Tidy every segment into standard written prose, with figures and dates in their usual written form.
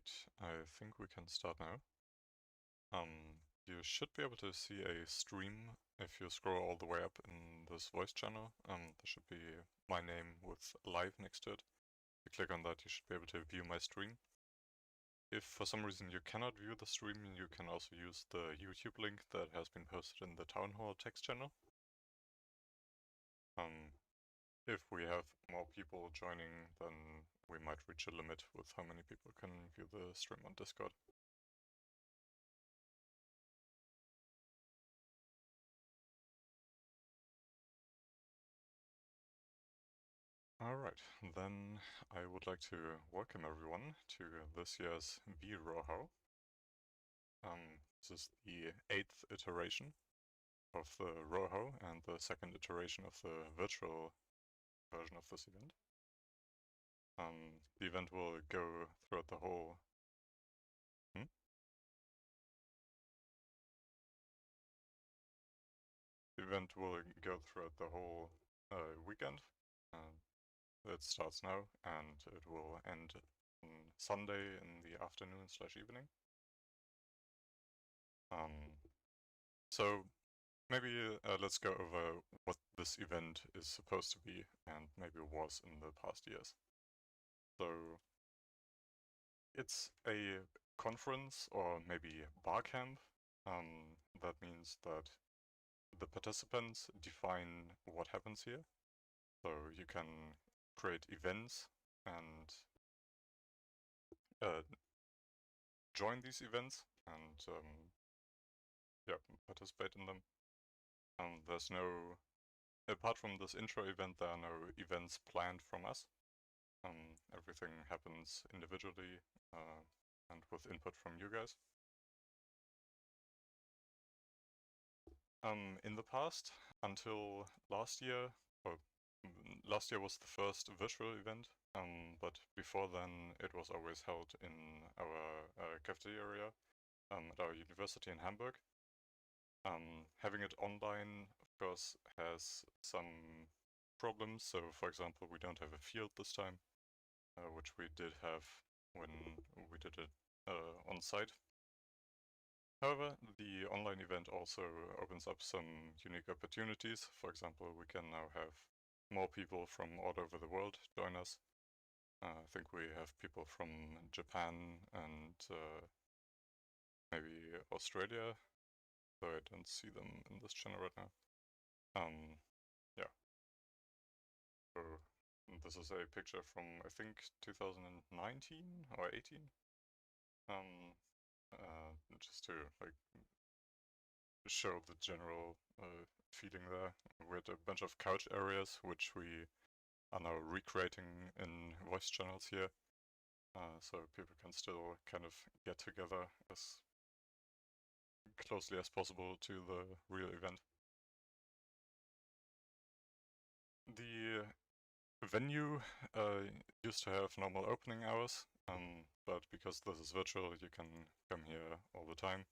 Alright, I think we can start now. You should be able to see a stream if you scroll all the way up in this voice channel. There should be my name with live next to it. If you click on that, you should be able to view my stream. If for some reason you cannot view the stream, you can also use the YouTube link that has been posted in the Town Hall text channel. If we have more people joining, then we might reach a limit with how many people can view the stream on Discord. Alright, then I would like to welcome everyone to this year's vRoHOW. This is the 8th iteration of the RoHOW and the 2nd iteration of the virtual version of this event. The event will go throughout the whole... The event will go throughout the whole weekend. It starts now and it will end on Sunday in the afternoon/evening. So maybe let's go over what this event is supposed to be and maybe was in the past years. So it's a conference or maybe bar camp. That means that the participants define what happens here. So you can create events and join these events and participate in them. There's no, apart from this intro event, there are no events planned from us. Everything happens individually and with input from you guys. In the past, until last year, last year was the first virtual event, but before then it was always held in our cafeteria at our university in Hamburg. Having it online, of course, has some problems. So, for example, we don't have a field this time, which we did have when we did it on site. However, the online event also opens up some unique opportunities. For example, we can now have more people from all over the world join us. I think we have people from Japan and maybe Australia, though I don't see them in this channel right now. Yeah. So this is a picture from, I think, 2019 or 18. Just to like show the general feeling there. We had a bunch of couch areas, which we are now recreating in voice channels here. So people can still kind of get together as closely as possible to the real event. The venue used to have normal opening hours, but because this is virtual, you can come here all the time.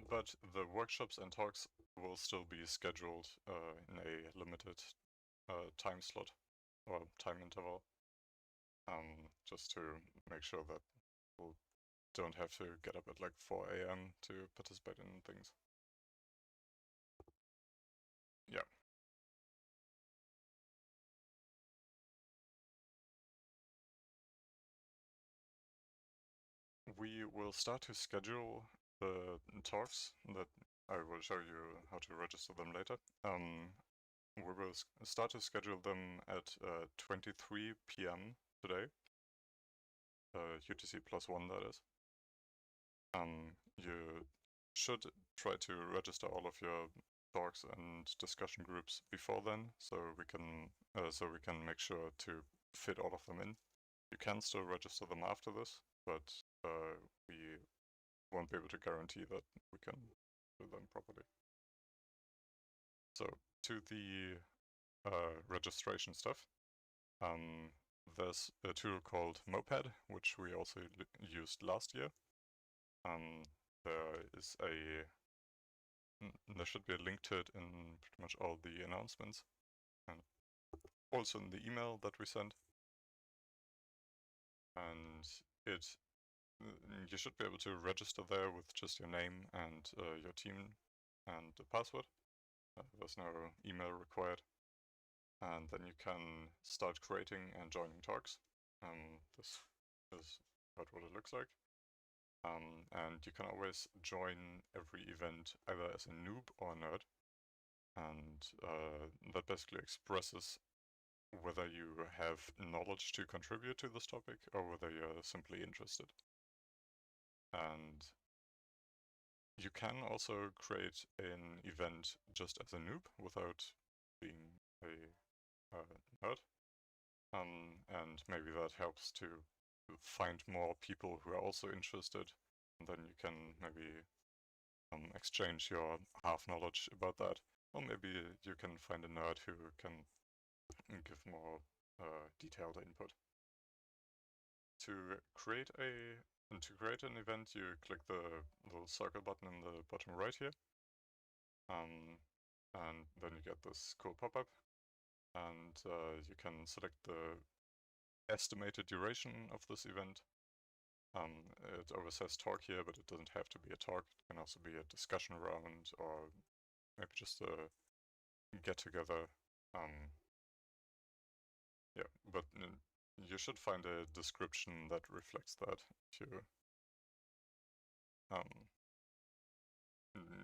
But the workshops and talks will still be scheduled in a limited time slot or time interval, just to make sure that people don't have to get up at like 4 AM to participate in things. Yeah. We will start to schedule the talks that I will show you how to register them later. We will start to schedule them at 23 PM today, UTC +1 that is. You should try to register all of your talks and discussion groups before then, so we can make sure to fit all of them in. You can still register them after this, but we won't be able to guarantee that we can do them properly. So to the registration stuff, there's a tool called MOPAD, which we also used last year. There should be a link to it in pretty much all the announcements, and also in the email that we sent. and you should be able to register there with just your name and your team and the password. There's no email required. And then you can start creating and joining talks. This is about what it looks like. And you can always join every event either as a noob or a nerd. And that basically expresses whether you have knowledge to contribute to this topic or whether you're simply interested. And you can also create an event just as a noob without being a nerd. And maybe that helps to find more people who are also interested. And then you can maybe exchange your half knowledge about that. Or maybe you can find a nerd who can give more detailed input. To create an event, you click the little circle button in the bottom right here. And then you get this cool pop-up. And you can select the estimated duration of this event. It always says talk here, but it doesn't have to be a talk. It can also be a discussion round or maybe just a get-together. Yeah, but you should find a description that reflects that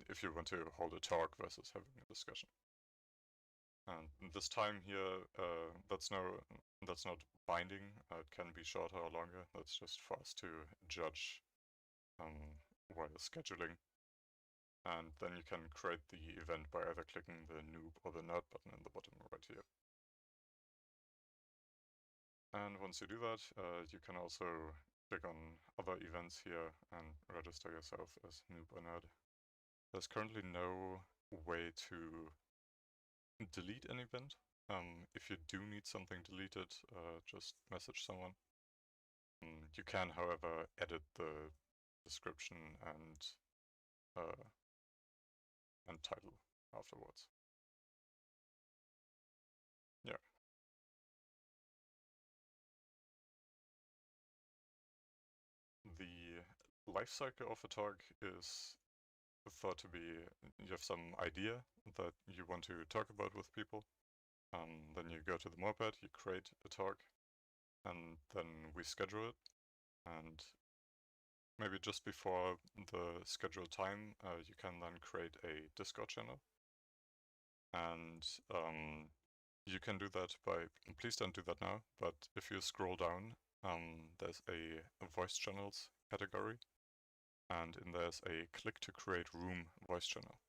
if you want to hold a talk versus having a discussion. And this time here, that's not binding. It can be shorter or longer. That's just for us to judge while scheduling. And then you can create the event by either clicking the noob or the nerd button in the bottom right here. And once you do that, you can also click on other events here and register yourself as noob or nerd. There's currently no way to delete an event. If you do need something deleted, just message someone. You can, however, edit the description and title afterwards. Yeah. The life cycle of a talk is thought to be you have some idea that you want to talk about with people. Then you go to the MOPAD, you create a talk, and then we schedule it. And maybe just before the scheduled time, you can then create a Discord channel. And you can do that by, please don't do that now, but if you scroll down, there's a voice channels category, and in there's a click to create room voice channel.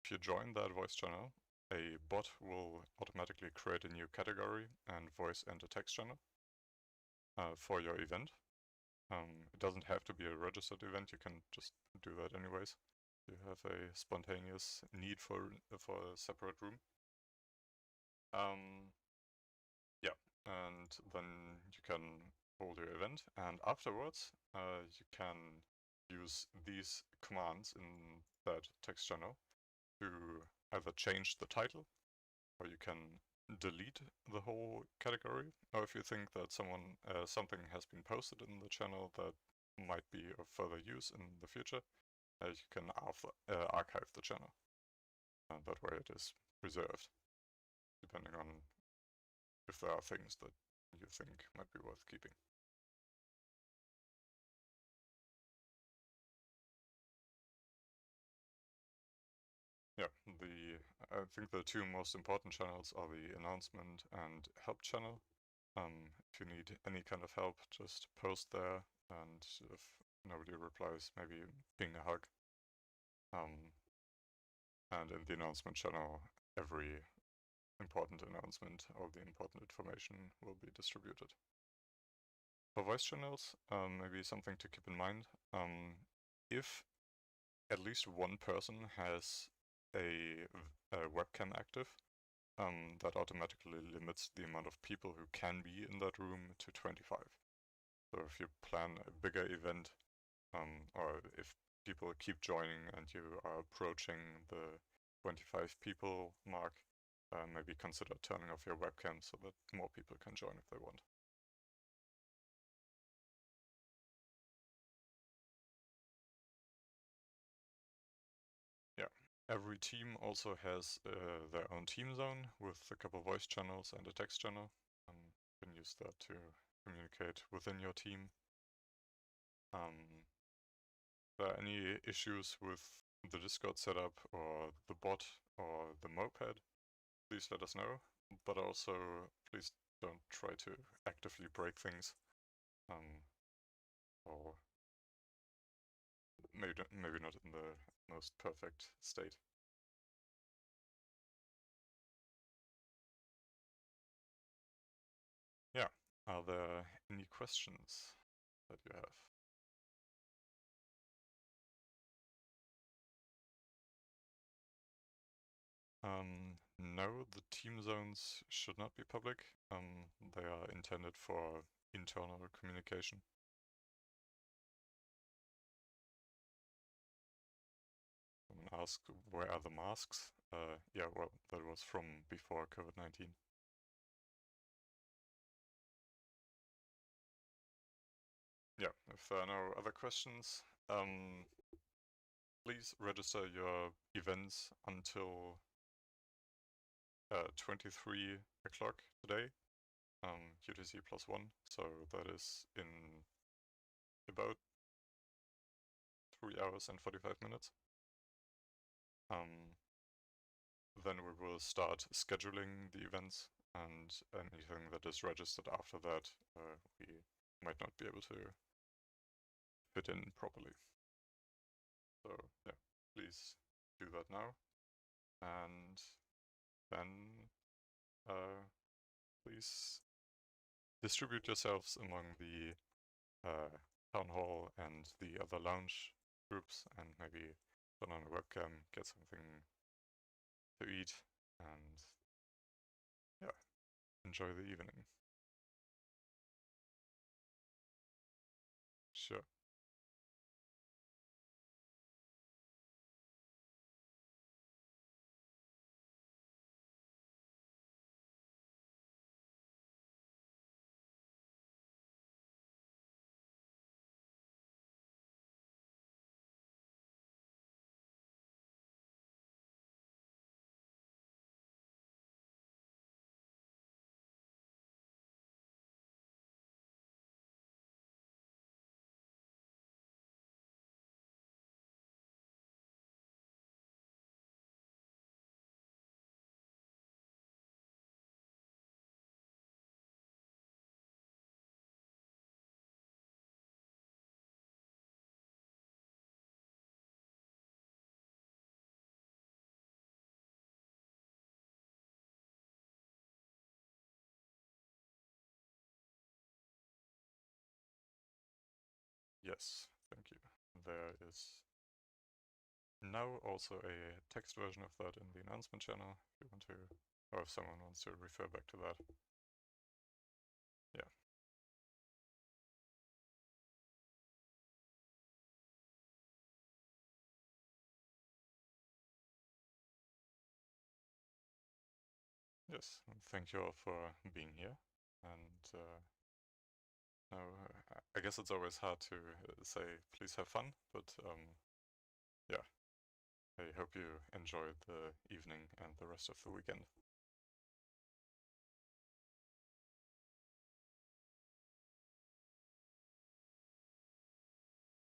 If you join that voice channel, a bot will automatically create a new category and voice and a text channel for your event. It doesn't have to be a registered event, you can just do that anyways. You have a spontaneous need for a separate room. Yeah, and then you can hold your event, and afterwards you can use these commands in that text channel to either change the title, or you can delete the whole category, or if you think that something has been posted in the channel that might be of further use in the future, you can archive the channel. And that way it is preserved, depending on if there are things that you think might be worth keeping. Yeah, I think the two most important channels are the announcement and help channel. If you need any kind of help, just post there, and if nobody replies, maybe ping a hug. And in the announcement channel, every important announcement or the important information will be distributed. For voice channels, maybe something to keep in mind. If at least one person has a webcam active, that automatically limits the amount of people who can be in that room to 25. So if you plan a bigger event, or if people keep joining and you are approaching the 25 people mark, maybe consider turning off your webcam so that more people can join if they want. Every team also has their own team zone with a couple voice channels and a text channel. You can use that to communicate within your team. If there are any issues with the Discord setup or the bot or the MOPAD, please let us know. But also, please don't try to actively break things. Or maybe not in the most perfect state. Yeah. Are there any questions that you have? No, the team zones should not be public. They are intended for internal communication. Someone asked, where are the masks? Yeah, well, that was from before COVID-19. Yeah, if there are no other questions, please register your events until 23 o'clock today, UTC +1, so that is in about 3 hours and 45 minutes. Then we will start scheduling the events, and anything that is registered after that, we might not be able to fit in properly. So yeah, please do that now, and then please distribute yourselves among the town hall and the other lounge groups, and maybe turn on a webcam, get something to eat, and yeah, enjoy the evening. Sure. Yes, thank you. There is now also a text version of that in the announcement channel if you want to, or if someone wants to refer back to that. Yeah. Yes, and thank you all for being here. And now, I guess it's always hard to say please have fun, but yeah, I hope you enjoy the evening and the rest of the weekend.